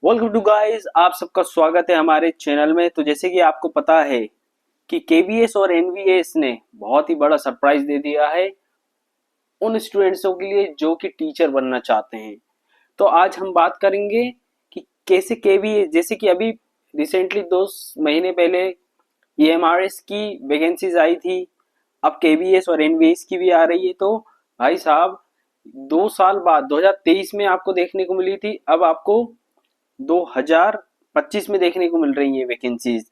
Welcome to guys, आप सबका स्वागत है हमारे चैनल में। तो जैसे कि आपको पता है कि केबीएस और एनवीएस ने बहुत ही बड़ा सरप्राइज दे दिया है उन स्टूडेंट्सों के लिए जो कि टीचर बनना चाहते हैं। तो आज हम बात करेंगे कि कैसे केबीएस, जैसे कि अभी रिसेंटली 2 महीने पहले ईएमआरएस की वैकेंसीज आई थी, अब केबीएस और एनवीएस की भी आ रही है। तो भाई साहब 2 साल बाद 2023 में आपको देखने को मिली थी, अब आपको 2025 में देखने को मिल रही है वैकेंसीज।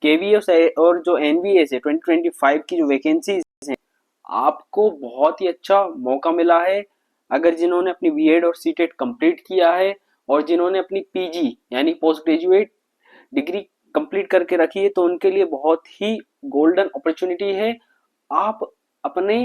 केवीएस और जो एनवीएस है 2025 की जो वैकेंसीज हैं, आपको बहुत ही अच्छा मौका मिला है। अगर जिन्होंने अपनी बीएड और सीटेट कंप्लीट किया है और जिन्होंने अपनी पीजी यानी पोस्ट ग्रेजुएट डिग्री कंप्लीट करके रखी है, तो उनके लिए बहुत ही गोल्डन अपॉर्चुनिटी है। आप अपने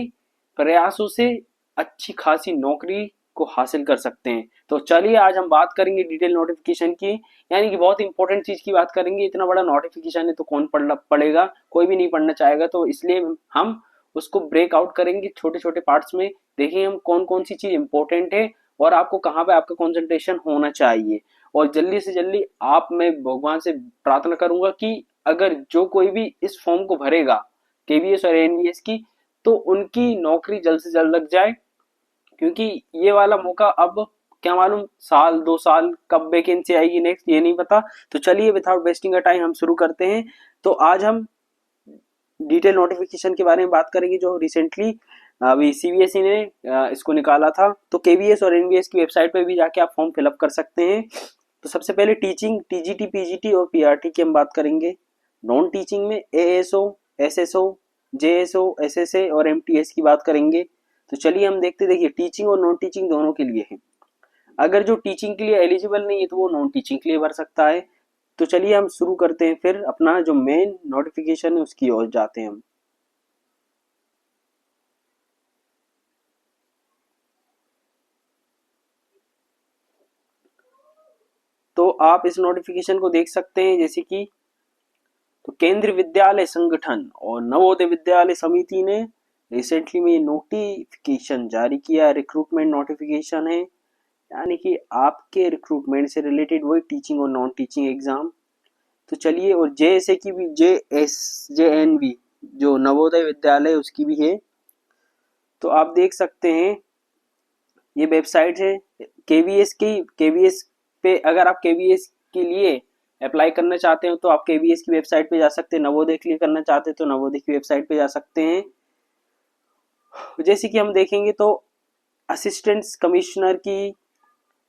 प्रयासों से अच्छी खासी नौकरी को हासिल कर सकते हैं। तो चलिए आज हम बात करेंगे डिटेल नोटिफिकेशन की, यानी कि बहुत इंपॉर्टेंट चीज की बात करेंगे। इतना बड़ा नोटिफिकेशन है तो कौन पढ़ेगा, कोई भी नहीं पढ़ना चाहेगा। तो इसलिए हम उसको ब्रेक आउट करेंगे छोटे छोटे पार्ट्स में। देखिए हम कौन कौन सी चीज इंपॉर्टेंट है और आपको कहाँ पे आपका कंसंट्रेशन होना चाहिए। और जल्दी से जल्दी आप, मैं भगवान से प्रार्थना करूंगा कि अगर जो कोई भी इस फॉर्म को भरेगा केवीएस और एनवीएस की, तो उनकी नौकरी जल्द से जल्द लग जाए। क्योंकि ये वाला मौका अब क्या मालूम साल 2 साल कब वैकेंसी आएगी नेक्स्ट, ये नहीं पता। तो चलिए विदाउट वेस्टिंग अ टाइम हम शुरू करते हैं। तो आज हम डिटेल नोटिफिकेशन के बारे में बात करेंगे जो रिसेंटली अभी सीबीएसई ने इसको निकाला था। तो केवीएस और एनवीएस की वेबसाइट पे भी जाके आप फॉर्म फिलअप कर सकते हैं। तो सबसे पहले टीचिंग, टीजीटी, पीजीटी और पीआरटी की हम बात करेंगे। नॉन टीचिंग में एएसओ, एसएसओ, जेएसओ, एसएसए और एमटीएस की बात करेंगे। तो चलिए हम देखते, देखिए टीचिंग और नॉन टीचिंग दोनों के लिए है। अगर जो टीचिंग के लिए एलिजिबल नहीं है तो वो नॉन टीचिंग के लिए भर सकता है। तो चलिए हम शुरू करते हैं, फिर अपना जो मेन नोटिफिकेशन है उसकी ओर जाते हैं हम। तो आप इस नोटिफिकेशन को देख सकते हैं, जैसे कि तो केंद्रीय विद्यालय संगठन और नवोदय विद्यालय समिति ने रिसेंटली में ये नोटिफिकेशन जारी किया। रिक्रूटमेंट नोटिफिकेशन है, यानी कि आपके रिक्रूटमेंट से रिलेटेड वही टीचिंग और नॉन टीचिंग एग्जाम। तो चलिए, और जेएसए की भी, जेएनवी जो नवोदय विद्यालय उसकी भी है। तो आप देख सकते हैं ये वेबसाइट है केवीएस की। केवीएस पे अगर आप केवीएस के लिए अप्लाई करना चाहते हो तो आप केवीएस की वेबसाइट पे जा सकते हैं। नवोदय के लिए करना चाहते हैं तो नवोदय की वेबसाइट पे जा सकते हैं। जैसे कि हम देखेंगे तो असिस्टेंट कमिश्नर की,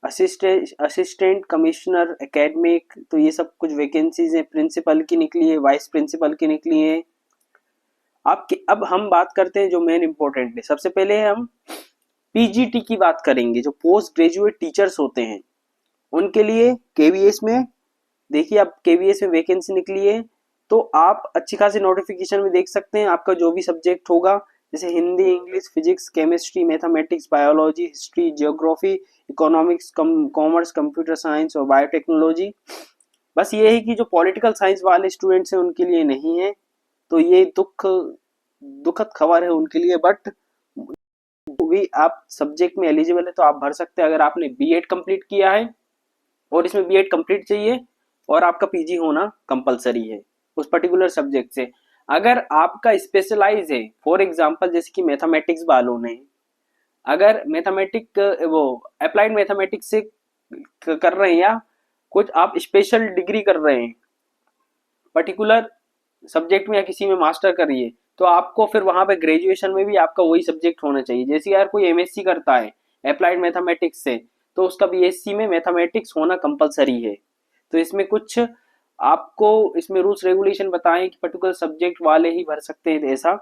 असिस्टेंट कमिश्नर एकेडमिक, तो ये सब कुछ वैकेंसीज है। प्रिंसिपल की निकली है, वाइस प्रिंसिपल की निकली है। अब हम बात करते हैं जो मेन इंपॉर्टेंट है। सबसे पहले हम पीजीटी की बात करेंगे। जो पोस्ट ग्रेजुएट टीचर्स होते हैं उनके लिए केवीएस में, देखिए अब केवीएस में वैकेंसी निकली है। तो आप अच्छी खासी नोटिफिकेशन में देख सकते हैं आपका जो भी सब्जेक्ट होगा, जैसे Hindi, English, physics, chemistry, mathematics, biology, history, geography, economics, commerce, computer science और बायोटेक्नोलॉजी। बस ये है कि जो पॉलिटिकल साइंस वाले स्टूडेंट्स हैं उनके लिए नहीं है। तो ये दुखद खबर है उनके लिए। बट भी आप सब्जेक्ट में एलिजिबल है तो आप भर सकते हैं अगर आपने बीएड कंप्लीट किया है, और इसमें बीएड कंप्लीट चाहिए और आपका पीजी होना कंपलसरी है उस पर्टिकुलर सब्जेक्ट से। अगर आपका स्पेशलाइज है, फॉर एग्जांपल जैसे कि मैथमेटिक्स वालों ने, अगर मैथमेटिक वो अप्लाइड मैथमेटिक्स से कर रहे हैं या कुछ आप स्पेशल डिग्री कर रहे हैं पर्टिकुलर सब्जेक्ट में या किसी में मास्टर करिए, तो आपको फिर वहां पे ग्रेजुएशन में भी आपका वही सब्जेक्ट होना चाहिए। जैसे यार कोई एमएससी करता है अप्लाइड मैथमेटिक्स से, तो उसका बीएससी में मैथमेटिक्स होना कंपलसरी है। तो इसमें कुछ आपको इसमें रूल्स रेगुलेशन बताएं कि पर्टिकुलर सब्जेक्ट वाले ही भर सकते हैं ऐसा।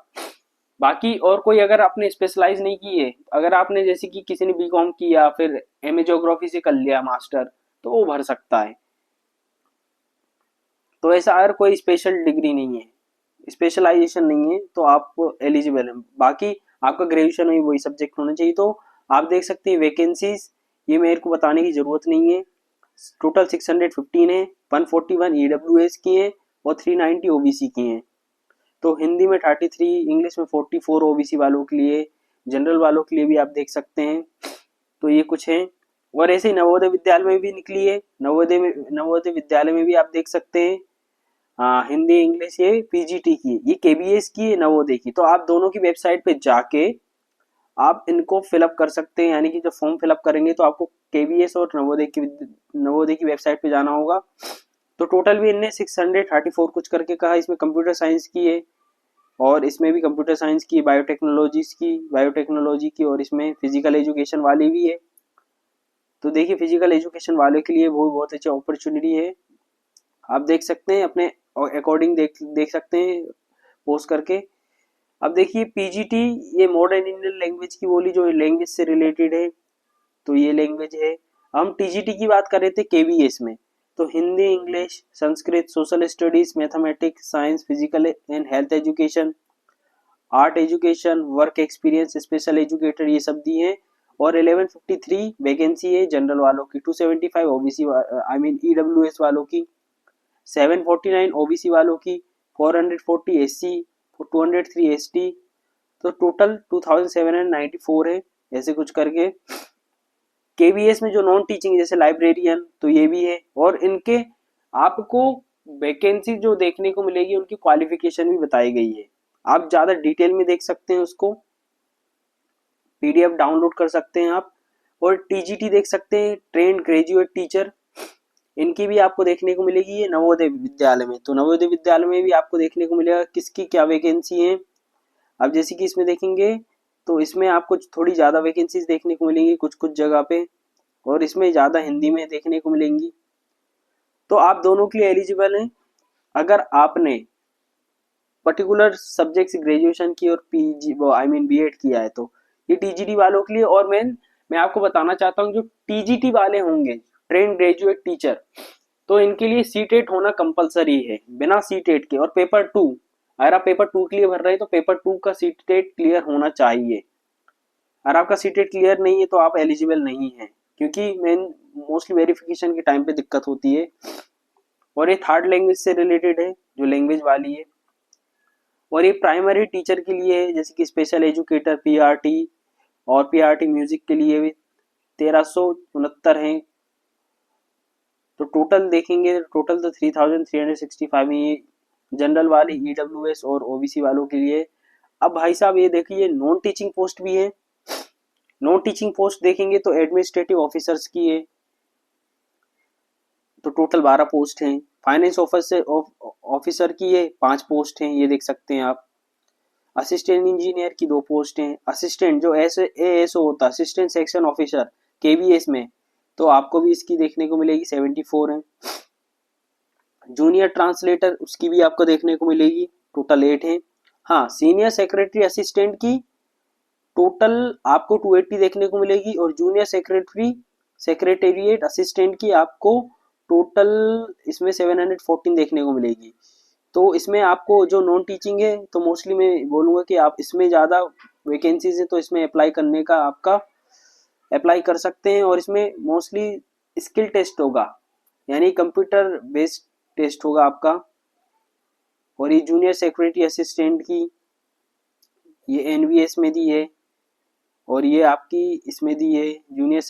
बाकी और कोई अगर आपने स्पेशलाइज नहीं की है, अगर आपने जैसे कि किसी ने बीकॉम किया फिर एमए ज्योग्राफी से कर लिया मास्टर, तो वो भर सकता है। तो ऐसा अगर कोई स्पेशल डिग्री नहीं है, स्पेशलाइजेशन नहीं है, तो आप एलिजिबल हैं। बाकी आपका ग्रेजुएशन में वही सब्जेक्ट होना चाहिए। तो आप देख सकते हैं वैकेंसीज, ये मेरे को बताने की जरूरत नहीं है। टोटल 615 है, 141 ईडब्ल्यूएस की है और 390 ओबीसी की हैं। तो हिंदी में 33, इंग्लिश में 44 ओबीसी वालों के लिए, जनरल वालों के लिए भी आप देख सकते हैं। तो ये कुछ है। और ऐसे ही नवोदय विद्यालय में भी निकली है, नवोदय विद्यालय में भी आप देख सकते हैं। हाँ, हिंदी इंग्लिश ये पीजीटी की, ये केबीएस की है, नवोदय की। तो आप दोनों की वेबसाइट पे जाके आप इनको फिलअप कर सकते हैं, यानी कि जब फॉर्म फिलअप करेंगे तो आपको केबीएस और नवोदय की वेबसाइट पे जाना होगा। तो टोटल भी इनने 634 कुछ करके कहा। इसमें कंप्यूटर साइंस की है, और इसमें भी कंप्यूटर साइंस की, बायोटेक्नोलॉजी की, और इसमें फिजिकल एजुकेशन वाली भी है। तो देखिए, फिजिकल एजुकेशन वाले के लिए वो बहुत अच्छी अपॉर्चुनिटी है। आप देख सकते हैं, अपने अकॉर्डिंग देख सकते हैं पोस्ट करके। अब देखिए पीजीटी, ये मॉडर्न इंडियन लैंग्वेज की बोली, जो लैंग्वेज से रिलेटेड है, तो ये लैंग्वेज है। हम टीजीटी की बात कर रहे थे केवीएस में, तो Hindi English Sanskrit social studies mathematics science physical and health education art education work experience special educator, ये सब दिए हैं। और 1153 वैकेंसी है जनरल वालों की, 275 ओबीसी आई मीन ईडब्ल्यूएस वालों की, 749 ओबीसी वालों की, 440 एससी, 203 एसटी, तो टोटल 2794 है, ऐसे कुछ करके। केवीएस में जो नॉन टीचिंग जैसे लाइब्रेरियन, तो ये भी है। और इनके आपको वैकेंसी जो देखने को मिलेगी, उनकी क्वालिफिकेशन भी बताई गई है। आप ज्यादा डिटेल में देख सकते हैं, उसको पीडीएफ डाउनलोड कर सकते हैं आप। और टीजीटी देख सकते हैं, ट्रेंड ग्रेजुएट टीचर, इनकी भी आपको देखने को मिलेगी ये नवोदय विद्यालय में। तो नवोदय विद्यालय में भी आपको देखने को मिलेगा किसकी क्या वैकेंसी है। अब जैसे कि इसमें देखेंगे, तो इसमें आपको थोड़ी ज़्यादा वैकेंसीज देखने को मिलेंगी कुछ कुछ जगह पे, और इसमें ज़्यादा हिंदी में देखने को मिलेंगी। तो आप दोनों के लिए एलिजिबल हैं अगर आपने पर्टिकुलर सब्जेक्ट से ग्रेजुएशन की और पीजी आई मीन बीएड किया है। तो ये टीजीटी वालों के लिए। और मैं आपको बताना चाहता हूँ, जो टीजीटी वाले होंगे ट्रेन ग्रेजुएट टीचर, तो इनके लिए सीटेट होना कंपलसरी है, बिना सीटेट के। और पेपर 2, अगर आप पेपर 2 के लिए भर रहे हैं तो पेपर 2 का सीटेट क्लियर होना चाहिए। अगर आपका सीटेट क्लियर नहीं है तो आप एलिजिबल नहीं है, क्योंकि मेन मोस्टली वेरिफिकेशन के टाइम पे दिक्कत होती है। और ये थर्ड लैंग्वेज से रिलेटेड है, जो लैंग्वेज वाली है। और ये प्राइमरी टीचर के लिए है, जैसे कि स्पेशल एजुकेटर पीआरटी, और पीआरटी म्यूजिक के लिए भी 1369 हैं। तो टोटल देखेंगे, टोटल तो 3365 है ये जनरल वाले, ईडब्ल्यूएस और ओबीसी वालों के लिए। अब भाई साहब ये देखिए, नॉन टीचिंग पोस्ट भी है। नॉन टीचिंग पोस्ट देखेंगे तो एडमिनिस्ट्रेटिव ऑफिसर्स की है, तो टोटल 12 पोस्ट हैं। फाइनेंस ऑफिसर की है 5 पोस्ट हैं, ये देख सकते हैं आप। असिस्टेंट इंजीनियर की 2 पोस्ट हैं। असिस्टेंट जो एएसओ होता है, असिस्टेंट सेक्शन ऑफिसर केबीएस में, तो आपको भी इसकी देखने को मिलेगी, 74 है। जूनियर ट्रांसलेटर, उसकी भी आपको देखने को मिलेगी, टोटल 8 है। हाँ, सीनियर सेक्रेटरी असिस्टेंट की टोटल आपको 280 देखने को मिलेगी, और जूनियर सेक्रेटेरिएट असिस्टेंट की आपको टोटल इसमें 714 देखने को मिलेगी। तो इसमें आपको जो नॉन टीचिंग है, तो मोस्टली मैं बोलूँगा कि आप इसमें ज़्यादा वैकेंसीज है, तो इसमें अप्लाई करने का आपका अप्लाई कर सकते हैं। और इसमें मोस्टली स्किल टेस्ट होगा, यानी कंप्यूटर बेस्ड टेस्ट होगा आपका। और ये जूनियर सेक्रेटरी असिस्टेंट की ये एनवीएस में दी है, और ये आपकी इसमें दी है junior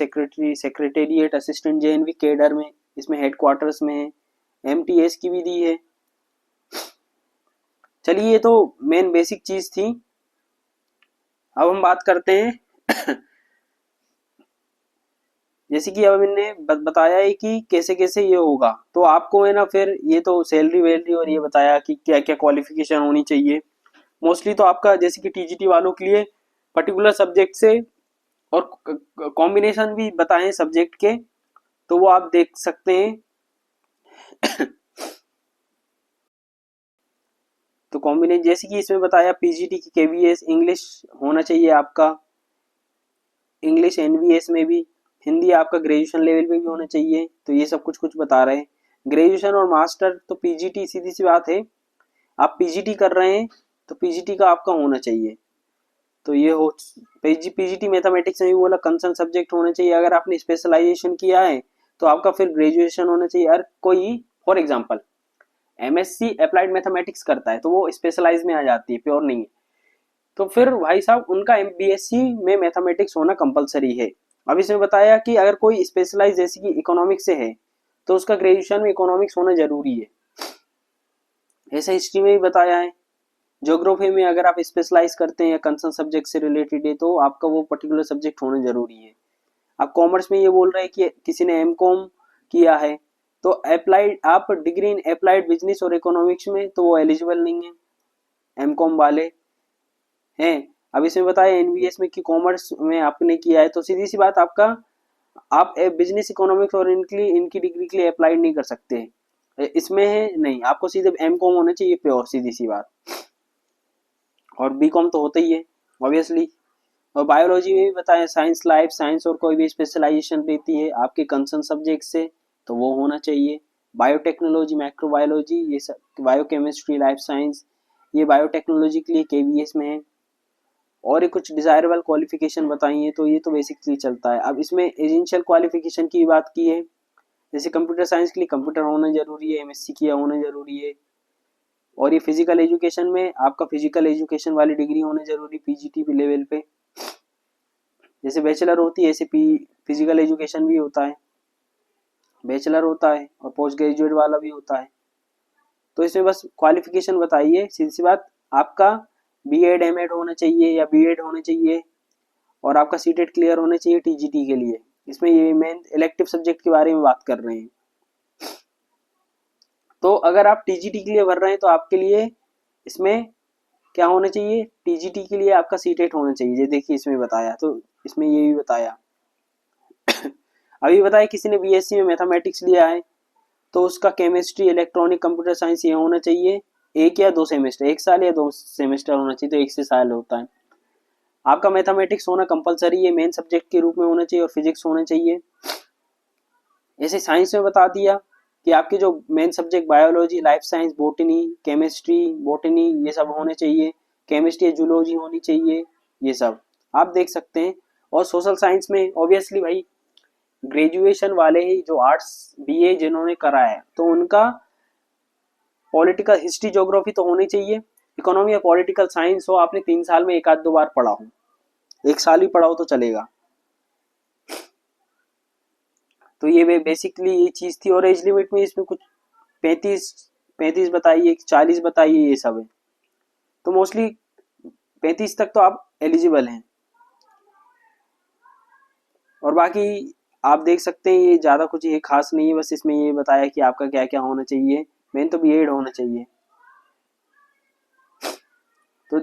secretariat assistant JNV cadre में, इसमें हेडक्वार्टर्स में है। एमटीएस की भी दी है। चलिए, ये तो मेन बेसिक चीज थी। अब हम बात करते हैं जैसे कि अब मैंने बताया है कि कैसे कैसे ये होगा, तो आपको है ना, फिर ये तो सैलरी वैलरी और ये बताया कि क्या क्या क्वालिफिकेशन होनी चाहिए। मोस्टली तो आपका जैसे कि टीजीटी वालों के लिए पर्टिकुलर सब्जेक्ट से और कॉम्बिनेशन भी बताए सब्जेक्ट के, तो वो आप देख सकते हैं तो कॉम्बिनेशन जैसे कि इसमें बताया, पीजीटी की केवीएस इंग्लिश होना चाहिए आपका, इंग्लिश एनवीएस में भी, हिंदी आपका ग्रेजुएशन लेवल पे भी होना चाहिए। तो ये सब कुछ कुछ बता रहे हैं। ग्रेजुएशन और मास्टर तो पीजीटी, सीधी सी बात है, आप पीजीटी कर रहे हैं तो पीजीटी का आपका होना चाहिए। तो ये हो पीजीटी मैथमेटिक्स में भी बोला कंसर्न सब्जेक्ट होना चाहिए। अगर आपने स्पेशलाइजेशन किया है तो आपका फिर ग्रेजुएशन होना चाहिए। अगर कोई for example MSc applied mathematics करता है तो वो स्पेशलाइज में आ जाती है, प्योर नहीं है, तो फिर भाई साहब उनका बीएससी में मैथमेटिक्स होना कंपलसरी है। अब इसमें बताया कि अगर कोई स्पेशलाइज जैसे कि इकोनॉमिक्स से है तो उसका ग्रेजुएशन में इकोनॉमिक्स होना जरूरी है। ऐसा हिस्ट्री में भी बताया है। ज्योग्राफी में अगर आप स्पेशलाइज करते हैं या कंसर्न सब्जेक्ट से रिलेटेड है तो आपका वो पर्टिकुलर सब्जेक्ट होना जरूरी है। आप कॉमर्स में ये बोल रहे हैं कि किसी ने एमकॉम किया है तो अप्लाइड आप डिग्री इन अप्लाइड बिजनेस और इकोनॉमिक्स में तो वो एलिजिबल नहीं है एमकॉम वाले हैं। अब इसमें बताया एनबीएस में कि कॉमर्स में आपने किया है तो सीधी सी बात आपका आप बिजनेस इकोनॉमिक्स और इनकी डिग्री के लिए अप्लाई नहीं कर सकते। इसमें है नहीं, आपको सीधे एमकॉम होना चाहिए प्योर, सीधी सी बात। और बीकॉम तो होता ही है ऑब्वियसली। और बायोलॉजी में भी बताया साइंस, लाइफ साइंस और कोई भी स्पेशलाइजेशन रहती है आपके कंसर्न सब्जेक्ट से तो वो होना चाहिए। बायोटेक्नोलॉजी, माइक्रोबायोलॉजी, ये सब बायोकेमिस्ट्री, लाइफ साइंस, ये बायोटेक्नोलॉजी के लिए केवीएस में है। और ये कुछ डिजायरेबल क्वालिफिकेशन बताई है तो ये तो बेसिकली चलता है। अब इसमें एसेंशियल क्वालिफिकेशन की बात की है, जैसे कंप्यूटर साइंस के लिए कंप्यूटर होना जरूरी है, एमएससी किया होना जरूरी है। और ये फिजिकल एजुकेशन में आपका फिजिकल एजुकेशन वाली डिग्री होना जरूरी पीजीटी लेवल पे, जैसे बैचलर होती है ऐसे फिजिकल एजुकेशन भी होता है, बैचलर होता है और पोस्ट ग्रेजुएट वाला भी होता है। तो इसमें बस क्वालिफिकेशन बताइए, सीधी सी बात आपका बीएड एमएड होना चाहिए या बीएड होना चाहिए और आपका सीटेट क्लियर होना चाहिए टीजीटी के लिए। इसमें ये मेन इलेक्टिव सब्जेक्ट के बारे में बात कर रहे हैं। तो अगर आप टीजीटी के लिए भर रहे हैं तो आपके लिए इसमें क्या होना चाहिए, टीजीटी के लिए आपका सीटेट होना चाहिए। देखिए इसमें बताया, तो इसमें ये भी बताया अभी बताया किसी ने बीएससी में मैथमेटिक्स लिया है तो उसका केमिस्ट्री, इलेक्ट्रॉनिक, कंप्यूटर साइंस ये होना चाहिए 1 या 2 सेमेस्टर, 1 साल या 2 सेमेस्टर होना चाहिए, तो 1 से साल होता है। आपका मैथमेटिक्स होना कंपलसरी है, मेन सब्जेक्ट के रूप में होना चाहिए और फिजिक्स होना चाहिए। ऐसे साइंस में बता दिया कि आपके जो main subject biology, life science, botany, chemistry, botany ये सब होने चाहिए, केमिस्ट्री, जूलॉजी होनी चाहिए, ये सब आप देख सकते हैं। और सोशल साइंस में ऑब्वियसली भाई ग्रेजुएशन वाले ही जो आर्ट्स बीए जिन्होंने करा है तो उनका पॉलिटिकल हिस्ट्री, ज्योग्राफी तो होनी चाहिए। इकोनॉमी या पॉलिटिकल साइंस हो आपने 3 साल में 1 आध 2 बार पढ़ा हो, 1 साल ही पढ़ा हो तो चलेगा। तो ये बेसिकली ये चीज थी। और एज लिमिट में इसमें कुछ 35 बताइए, 40 बताइए, ये सब है। तो मोस्टली 35 तक तो आप एलिजिबल हैं। और बाकी आप देख सकते हैं ये ज़्यादा कुछ ये खास नहीं है, बस इसमें ये बताया कि आपका क्या क्या होना चाहिए। मेन तो बीएड होना चाहिए। तो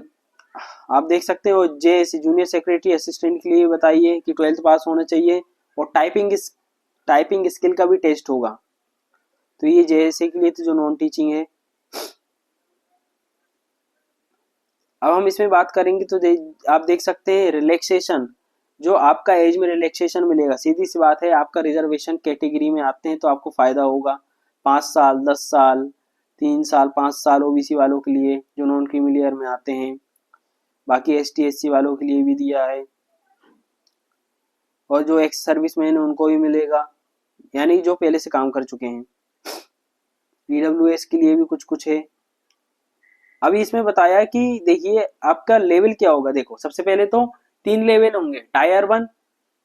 आप देख सकते हो जेएससी जूनियर सेक्रेटरी असिस्टेंट के लिए बताइए कि 12th पास होना चाहिए और टाइपिंग स्किल का भी टेस्ट होगा। तो ये जेएससी के लिए तो जो नॉन टीचिंग है। अब हम इसमें बात करेंगे तो आप देख सकते हैं रिलैक्सेशन, जो आपका एज में रिलैक्सेशन मिलेगा। सीधी सी बात है, आपका रिजर्वेशन कैटेगरी में आते हैं तो आपको फायदा होगा। 5 साल, 10 साल, 3 साल, 5 साल ओबीसी वालों के लिए जो नॉन क्रीमिलियर में आते हैं। बाकी एसटी एससी वालों के लिए भी दिया है और जो एक्स सर्विसमैन है उनको भी मिलेगा, यानी जो पहले से काम कर चुके हैं। ईडब्ल्यूएस के लिए भी कुछ कुछ है। अभी इसमें बताया कि देखिए आपका लेवल क्या होगा। देखो सबसे पहले तो 3 लेवल होंगे। टायर 1,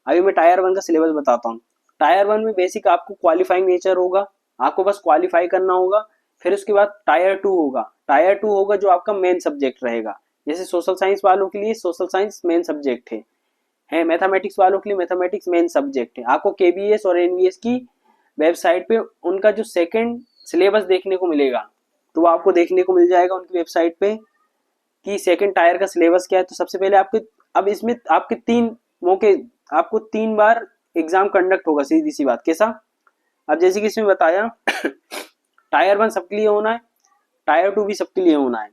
अभी मैं टायर 1 का सिलेबस बताता हूँ। टायर 1 में बेसिक आपको क्वालिफाइंग नेचर होगा, आपको बस क्वालिफाई करना होगा। फिर उसके बाद टायर 2 होगा। टायर 2 होगा जो आपका मेन सब्जेक्ट रहेगा। जैसे सोशल साइंस वालों के लिए सोशल साइंस मेन सब्जेक्ट है मैथमेटिक्स वालों के लिए मैथमेटिक्स मेन सब्जेक्ट है। आपको केबीएस और एनवीएस की वेबसाइट पे उनका जो सेकंड सिलेबस देखने को मिलेगा, तो वो आपको देखने को मिल जाएगा उनकी वेबसाइट पे कि सेकंड टायर का सिलेबस क्या है। तो सबसे पहले आपके अब इसमें आपके 3 मौके, आपको 3 बार एग्जाम कंडक्ट होगा। सीधी सी बात कैसा, अब जैसे कि इसमें बताया टायर 1 सबके लिए होना है, टायर 2 भी सबके लिए होना है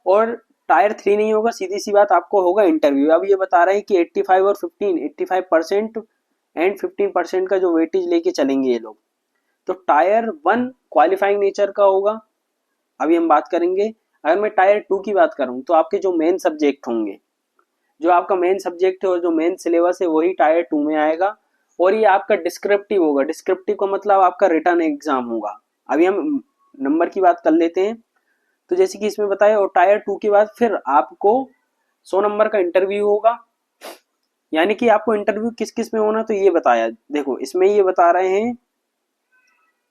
और टायर 3 नहीं होगा। सीधी सी बात आपको होगा इंटरव्यू। अब ये बता रहे हैं कि 85 और 85% एंड 15% का जो वेटेज लेके चलेंगे ये लोग। तो टायर 1 क्वालिफाइंग नेचर का होगा, अभी हम बात करेंगे। अगर मैं टायर 2 की बात करूं तो आपके जो मेन सब्जेक्ट होंगे, जो आपका मेन सब्जेक्ट है और जो मेन सिलेबस है वही टायर 2 में आएगा। और ये आपका डिस्क्रिप्टिव होगा। डिस्क्रिप्टिव का मतलब आपका रिटर्न एग्जाम होगा। अभी हम नंबर की बात कर लेते हैं। तो जैसे कि इसमें बताया, और टायर 2 के बाद फिर आपको 100 नंबर का इंटरव्यू होगा यानी कि आपको इंटरव्यू किस किस में होना, तो ये बताया। देखो इसमें ये बता रहे हैं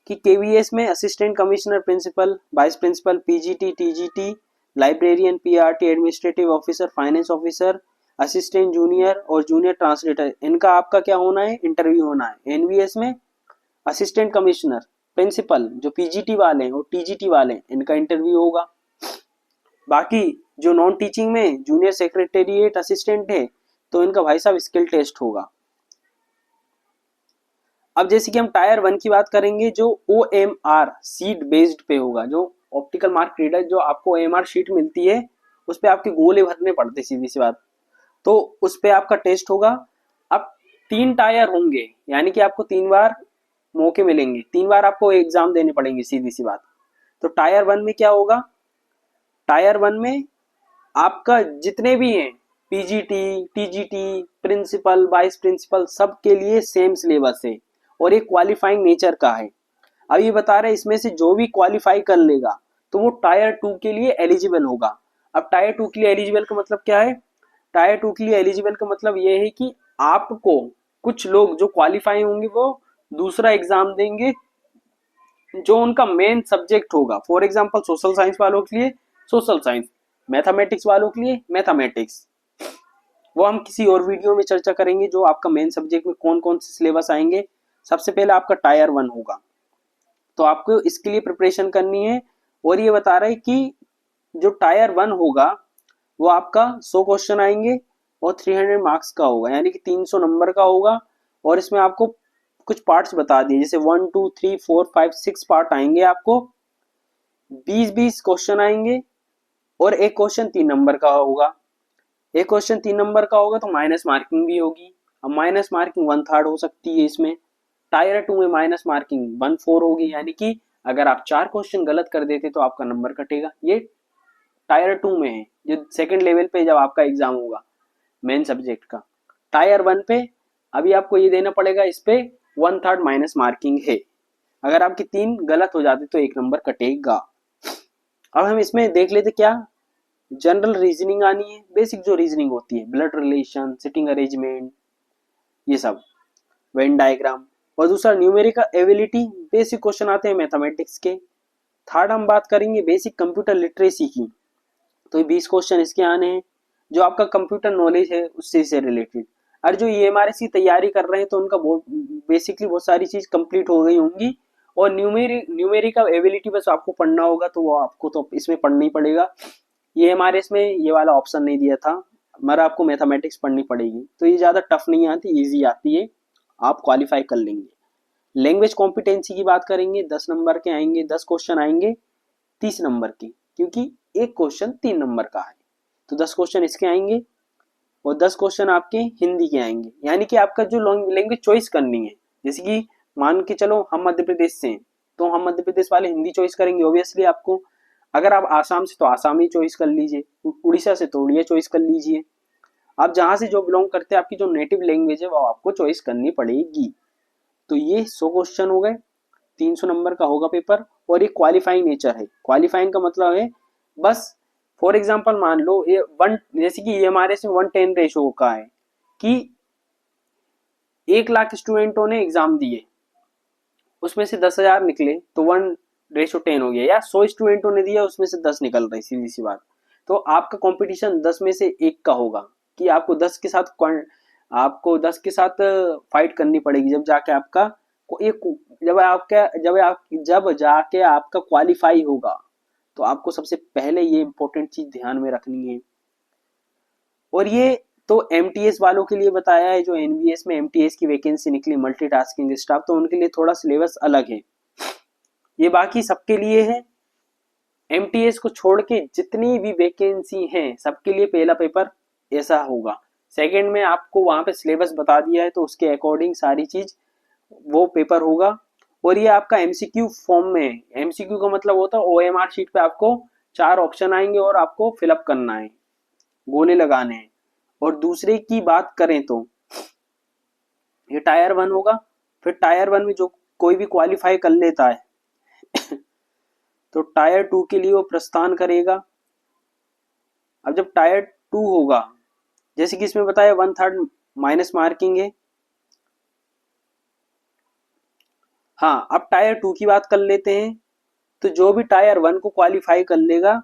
कि केवीएस में assistant commissioner principal, vice principal, PGT, TGT, librarian, PRT, administrative officer, finance officer, assistant junior और जूनियर ट्रांसलेटर, इनका आपका क्या होना है, इंटरव्यू होना है। एनवीएस में असिस्टेंट कमिश्नर, प्रिंसिपल जो पीजीटी वाले हैं और टीजीटी वाले हैं, इनका इंटरव्यू होगा। बाकी जो नॉन टीचिंग में जूनियर सेक्रेटेरिएट असिस्टेंट है, तो इनका भाई साहब स्किल टेस्ट होगा। अब जैसे कि हम टायर 1 की बात करेंगे, जो OMR शीट बेस्ड पे होगा, जो ऑप्टिकल मार्क रीडर, जो आपको OMR शीट मिलती है उस पे आपके गोले भरने पड़ते, सीधी सी बात, तो उस पे आपका टेस्ट होगा। अब 3 टायर होंगे, यानी कि आपको 3 बार मौके मिलेंगे, 3 बार आपको एग्जाम देने पड़ेंगे, सीधी सी बात। तो टायर 1 में क्या होगा, टायर 1 में आपका जितने भी हैं PGT, TGT, principal, vice principal, सबके लिए सेम सिलेबस है और एक क्वालिफाइंग नेचर का है। अब ये बता रहे हैं इसमें से जो भी क्वालिफाई कर लेगा तो वो टायर 2 के लिए एलिजिबल होगा। अब टायर 2 के लिए एलिजिबल का मतलब क्या है, टायर 2 के लिए एलिजिबल का मतलब ये है कि आपको कुछ लोग जो क्वालिफाई होंगे वो दूसरा एग्जाम देंगे जो उनका मेन सब्जेक्ट होगा। फॉर एग्जांपल सोशल साइंस वालों के लिए सोशल साइंस, मैथमेटिक्स वालों के लिए मैथमेटिक्स, वो हम किसी और वीडियो में चर्चा करेंगे जो आपका मेन सब्जेक्ट में कौन कौन से सिलेबस आएंगे। सबसे पहले आपका टायर 1 होगा, तो आपको इसके लिए प्रिपरेशन करनी है। और ये बता रहा है कि जो टायर 1 होगा वो आपका 100 क्वेश्चन आएंगे और 300 मार्क्स का होगा, यानी कि 300 नंबर का होगा। और इसमें आपको कुछ पार्ट्स बता दिए, जैसे 1 2 3 4 5 6 पार्ट आएंगे आपको, 20-20 क्वेश्चन आएंगे और एक क्वेश्चन 3 नंबर का होगा। एक क्वेश्चन 3 नंबर का होगा तो माइनस मार्किंग भी होगी। अब माइनस मार्किंग 1/3 हो सकती है इसमें। टायर 2 में माइनस मार्किंग 1/4 होगी, यानी कि अगर आप 4 क्वेश्चन गलत कर देते तो आपका नंबर कटेगा। ये टायर 2 में है, जो सेकंड लेवल पे जब आपका एग्जाम होगा मेन सब्जेक्ट का। टायर 1 पे अभी आपको ये देना पड़ेगा, इस पे 1/3 माइनस मार्किंग है। अगर आपकी 3 गलत हो जाते तो 1 नंबर कटेगा। अब हम इसमें देख लेते क्या, जनरल रीजनिंग आनी है, बेसिक जो रीजनिंग होती है, ब्लड रिलेशन, सिटिंग अरेंजमेंट, ये सब, वेन डायग्राम। और दूसरा न्यूमेरिकल एबिलिटी, बेसिक क्वेश्चन आते हैं मैथमेटिक्स के। थर्ड हम बात करेंगे बेसिक कंप्यूटर लिटरेसी की, तो 20 क्वेश्चन इसके आने हैं, जो आपका कंप्यूटर नॉलेज है उससे से रिलेटेड। और जो EMRS की तैयारी कर रहे हैं तो उनका बहुत बेसिकली बहुत सारी चीज कंप्लीट हो गई होंगी। और न्यूमेरिकल एबिलिटी बस आपको पढ़ना होगा, तो वो आपको तो इसमें पढ़ना ही पड़ेगा। EMRS में ये वाला ऑप्शन नहीं दिया था, मगर आपको मैथमेटिक्स पढ़नी पड़ेगी, तो ये ज़्यादा टफ नहीं आती, ईजी आती है, आप क्वालिफाई कर लेंगे। लैंग्वेज कॉम्पिटेंसी की बात करेंगे, 10 नंबर के आएंगे, 10 क्वेश्चन आएंगे 30 नंबर के, क्योंकि एक क्वेश्चन 3 नंबर का है, तो 10 क्वेश्चन इसके आएंगे और 10 क्वेश्चन आपके हिंदी के आएंगे। यानी कि आपका जो लैंग्वेज चॉइस करनी है, जैसे कि मान के चलो हम मध्य प्रदेश से हैं, तो हम मध्य प्रदेश वाले हिंदी चॉइस करेंगे ऑब्वियसली आपको। अगर आप आसाम से तो आसामी चॉइस कर लीजिए, उड़ीसा से तो उड़िया चॉइस कर लीजिए। आप जहाँ से जो बिलोंग करते हैं, आपकी जो नेटिव लैंग्वेज है वो आपको चॉइस करनी पड़ेगी। तो ये 100 क्वेश्चन हो गए, 300 नंबर का होगा पेपर। और ये क्वालिफाइंग नेचर है। क्वालिफाइंग का मतलब है बस फॉर एग्जांपल मान लो ये वन, जैसे कि ये हमारे से 1:10 रेशो का है कि 1 लाख स्टूडेंटों ने एग्जाम दिए, उसमें से 10,000 निकले तो 1:10 हो गया, या 100 स्टूडेंटों ने दिया उसमें से 10 निकल रही, सीधी सी बात। तो आपका कंपटीशन 10 में से 1 का होगा, कि आपको 10 के साथ फाइट करनी पड़ेगी, जब जाके आपका एक जब जाके आपका क्वालिफाई होगा। तो आपको सबसे पहले ये इंपॉर्टेंट चीज ध्यान में रखनी है। और ये तो MTS वालों के लिए बताया है, जो NVS में MTS की वैकेंसी निकली मल्टीटास्किंग स्टाफ, तो उनके लिए थोड़ा सिलेबस अलग है, ये बाकी सबके लिए है। MTS को छोड़ के जितनी भी वैकेंसी हैं सबके लिए पहला पेपर ऐसा होगा। सेकंड में आपको वहां पे सिलेबस बता दिया है, तो उसके अकॉर्डिंग सारी चीज वो पेपर होगा। और ये आपका MCQ फॉर्म में है। MCQ का मतलब होता है OMR शीट पे आपको 4 ऑप्शन आएंगे और आपको फिलअप करना है, गोले लगाने हैं। और दूसरे की बात करें तो ये टायर 1 होगा। फिर टायर 1 में जो कोई भी क्वालिफाई कर लेता है तो टायर 2 के लिए वो प्रस्थान करेगा। अब जब टायर 2 होगा, जैसे कि इसमें बताया 1/3 माइनस मार्किंग है। हाँ, अब टायर 2 की बात कर लेते हैं। तो जो भी टायर 1 को क्वालिफाई कर लेगा,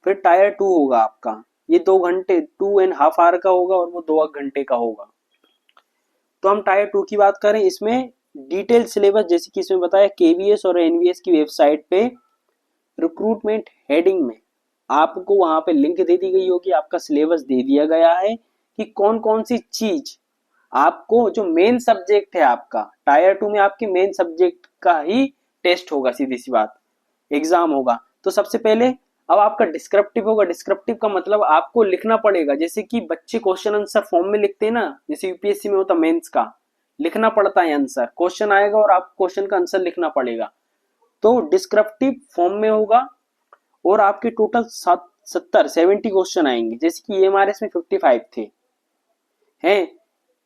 फिर टायर 2 होगा आपका, ये 2 घंटे 2.5 आवर का होगा और वो 2 घंटे का होगा। तो हम टायर 2 की बात करें, इसमें डिटेल सिलेबस जैसे कि इसमें बताया केवीएस और एनवीएस की वेबसाइट पे रिक्रूटमेंट हेडिंग में आपको वहां पे लिंक दे दी गई होगी, आपका सिलेबस दे दिया गया है कि कौन कौन सी चीज आपको, जो मेन सब्जेक्ट है आपका टायर 2 में, आपके मेन सब्जेक्ट का ही टेस्ट होगा, सीधी सी बात एग्जाम होगा। तो सबसे पहले अब आपका डिस्क्रिप्टिव होगा। डिस्क्रिप्टिव का मतलब आपको लिखना पड़ेगा, जैसे कि बच्चे क्वेश्चन आंसर फॉर्म में लिखते हैं ना, जैसे यूपीएससी में होता मेंस का, लिखना पड़ता है आंसर, क्वेश्चन आएगा और आपको क्वेश्चन का आंसर लिखना पड़ेगा। तो डिस्क्रिप्टिव फॉर्म में होगा और आपके टोटल 70 क्वेश्चन आएंगे, जैसे कि एमआरएस में 55 थे हैं,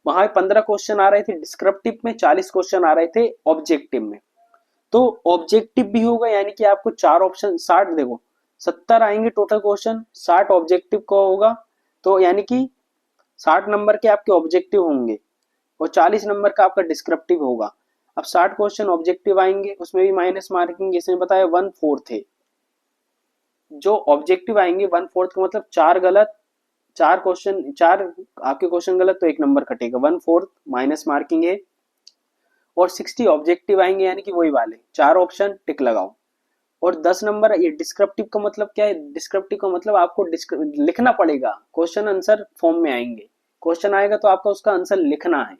वहां 15 क्वेश्चन आ रहे थे डिस्क्रिप्टिव में, 40 क्वेश्चन आ रहे थे ऑब्जेक्टिव में। तो ऑब्जेक्टिव भी होगा, यानी कि आपको 4 ऑप्शन 60, देखो 70 आएंगे टोटल क्वेश्चन, 60 ऑब्जेक्टिव का होगा, तो यानी कि 60 नंबर के आपके ऑब्जेक्टिव होंगे और 40 नंबर का आपका डिस्क्रिप्टिव होगा। अब 60 क्वेश्चन ऑब्जेक्टिव आएंगे, उसमें भी माइनस मार्किंग, इसमें बताया 1/4 है। जो ऑब्जेक्टिव आएंगे 1/4 का मतलब 4 गलत, 4 क्वेश्चन, 4 आपके क्वेश्चन गलत तो 1 नंबर कटेगा, 1/4 माइनस मार्किंग है। और 60 ऑब्जेक्टिव आएंगे, यानी कि वही वाले 4 ऑप्शन टिक लगाओ। और 10 नंबर ये डिस्क्रिप्टिव का मतलब क्या है, डिस्क्रिप्टिव का मतलब आपको लिखना पड़ेगा, क्वेश्चन आंसर फॉर्म में आएंगे, क्वेश्चन आएगा तो आपका उसका आंसर लिखना है।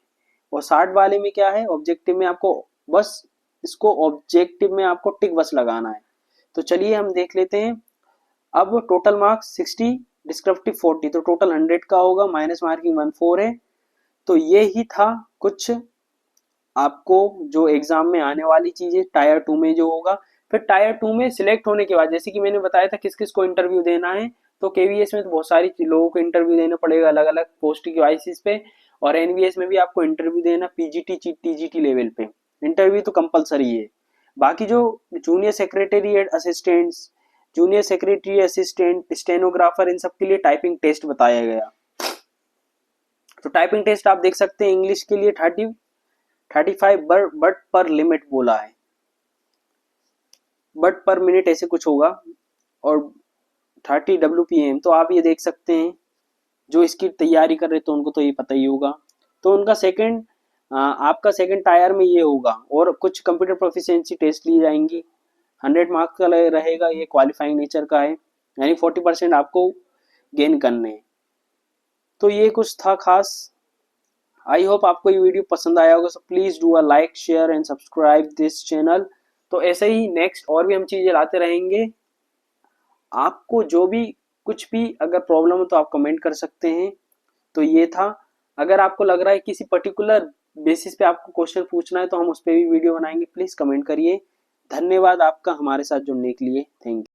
और 60 वाले में क्या है, ऑब्जेक्टिव में आपको बस इसको ऑब्जेक्टिव में आपको टिक बस लगाना है। तो चलिए हम देख लेते हैं। अब टोटल मार्क्स 60, डिस्क्रिप्टिव 40, तो टोटल 100 का होगा, माइनस मार्किंग 1/4 है। तो ये ही था कुछ आपको जो एग्जाम में आने वाली चीजें टायर 2 में जो होगा। फिर टायर 2 में सिलेक्ट होने के बाद, जैसे कि मैंने बताया था किस किस को इंटरव्यू देना है, तो केवीएस में तो बहुत सारी लोगों को इंटरव्यू देना पड़ेगा अलग अलग पोस्ट की बेसिस पे, और एनवीएस में भी आपको इंटरव्यू देना पीजीटी टीजीटी लेवल पे, इंटरव्यू तो कंपलसरी है। बाकी जो junior secretary assistants, junior secretary assistant, stenographer, इन सब के लिए टाइपिंग टेस्ट बताया गया। तो टाइपिंग टेस्ट आप देख सकते हैं, इंग्लिश के लिए 35 वर्ड पर लिमिट बोला है, वर्ड पर मिनट ऐसे कुछ होगा, और 30 WPM। तो आप ये देख सकते हैं, जो इसकी तैयारी कर रहे तो उनको तो ये पता ही होगा। तो उनका सेकंड, आपका सेकंड टायर में ये होगा, और कुछ कंप्यूटर प्रोफिशिएंसी टेस्ट ली जाएंगी, 100 मार्क्स का रहेगा, ये क्वालिफाइंग नेचर का है, यानी 40% आपको गेन करने हैं। तो ये कुछ था खास। आई होप आपको ये वीडियो पसंद आया होगा, so please do a like share and subscribe this channel. तो ऐसे ही नेक्स्ट और भी हम चीजें लाते रहेंगे। आपको जो भी कुछ भी अगर प्रॉब्लम हो तो आप कमेंट कर सकते हैं। तो ये था, अगर आपको लग रहा है किसी पर्टिकुलर बेसिस पे आपको क्वेश्चन पूछना है तो हम उस पर भी वीडियो बनाएंगे, प्लीज कमेंट करिए। धन्यवाद आपका हमारे साथ जुड़ने के लिए, थैंक यू।